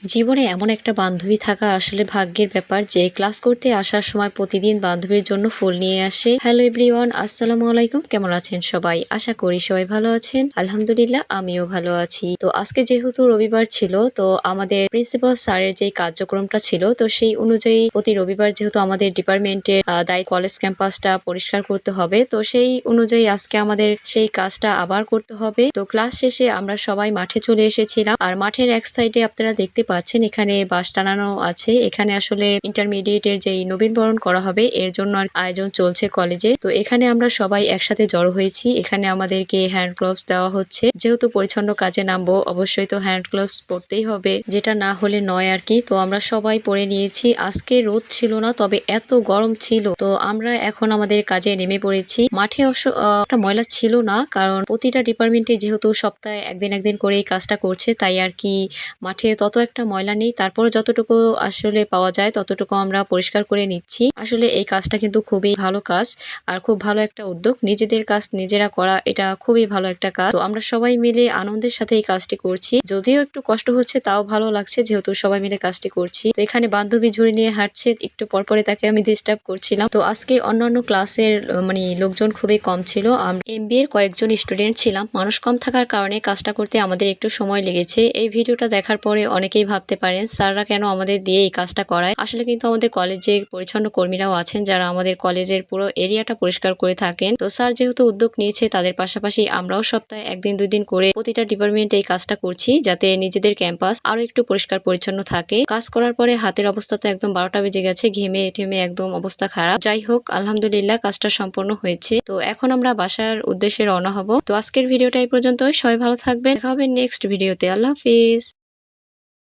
জীবনে এমন একটা বান্ধবী থাকা আসলে ভাগ্যের ব্যাপার যে ক্লাস করতে আসার সময় প্রতিদিন বান্ধবীর জন্য ফুল নিয়ে আসে। হ্যালো এভরিওয়ান, আসসালামু আলাইকুম। কেমন আছেন সবাই? আশা করি সবাই ভালো আছেন। আলহামদুলিল্লাহ আমিও ভালো আছি। তো আজকে যেহেতু রবিবার ছিল, তো আমাদের প্রিন্সিপাল স্যারের যে কার্যক্রমটা ছিল, তো সেই অনুযায়ী প্রতি রবিবার যেহেতু আমাদের ডিপার্টমেন্টের দায়িত্ব কলেজ ক্যাম্পাসটা পরিষ্কার করতে হবে, তো সেই অনুযায়ী আজকে আমাদের সেই কাজটা আবার করতে হবে। তো ক্লাস শেষে আমরা সবাই মাঠে চলে এসেছিলাম। আর মাঠের এক সাইডে আপনারা দেখতে পাচ্ছেন এখানে বাঁশ টানানো আছে। এখানে আসলে ইন্টারমিডিয়েটের যেই নবীনবরণ করা হবে এর জন্য আয়োজন চলছে কলেজে। তো এখানে আমরা সবাই একসাথে জড়ো হয়েছি। এখানে আমাদেরকে হ্যান্ড গ্লোভস দেওয়া হচ্ছে। যেহেতু পরিচ্ছন্ন কাজে নামবো, অবশ্যই তো হ্যান্ড গ্লোভস পরতেই হবে, যেটা না হলে নয় আর কি। তো আমরা সবাই পরে নিয়েছি। আজকে রোদ ছিল না, তবে এত গরম ছিল। তো আমরা এখন আমাদের কাজে নেমে পড়েছি। মাঠে একটা ময়লা ছিল না, কারণ প্রতিটা ডিপার্টমেন্টে যেহেতু সপ্তাহে একদিন করে এই কাজটা করছে, তাই আর কি মাঠে তত একটা ময়লা নেই। তারপরে যতটুকু আসলে পাওয়া যায় ততটুকু আমরা পরিষ্কার করে নিচ্ছি। আসলে এই কাজটা কিন্তু খুবই ভালো কাজ আর খুব ভালো একটা উদ্যোগ। নিজেদের কাজ নিজেরা করা, এটা খুবই ভালো একটা কাজ। তো আমরা সবাই মিলে আনন্দের সাথে এই কাজটি করছি। যদিও একটু কষ্ট হচ্ছে, তাও ভালো লাগছে যেহেতু সবাই মিলে কাজটি করছি। তো এখানে বান্ধবী ঝুড়ি নিয়ে হাঁটছে, একটু পরপরে তাকে আমি ডিস্টার্ব করছিলাম। তো আজকে অন্যান্য ক্লাসের লোকজন খুবই কম ছিল। আমরা এমবিএ এর কয়েকজন স্টুডেন্ট ছিলাম। মানুষ কম থাকার কারণে কাজটা করতে আমাদের একটু সময় লেগেছে। এই ভিডিওটা দেখার পরে অনেকেই ভাবতে পারেন স্যাররা কেন আমাদের দিয়ে এই কাজটা করায়। আসলে কিন্তু আমাদের কলেজে পরিচ্ছন্ন কর্মীরাও আছেন যারা আমাদের কলেজের পুরো এরিয়াটা পরিষ্কার করে থাকেন। তো স্যার যেহেতু উদ্যোগ নিয়েছে, তাদের পাশাপাশি আমরাও সপ্তাহে একদিন দুদিন করে প্রতিটা ডিপার্টমেন্টে এই কাজটা করছি, যাতে নিজেদের ক্যাম্পাস আরো একটু পরিষ্কার পরিচ্ছন্ন থাকে। কাজ করার পরে হাতের অবস্থা তো একদম 12টা বেজে গেছে, ঘেমে ঠেমে একদম অবস্থা খারাপ। যাই হোক, আলহামদুলিল্লাহ কাজটা সম্পন্ন হয়েছে। তো এখন আমরা বাসার উদ্দেশ্যে রওনা হব। তো আজকের ভিডিওটা এই পর্যন্ত। সবাই ভালো থাকবেন। দেখা হবে নেক্সট ভিডিওতে। আল্লাহ হাফিজ।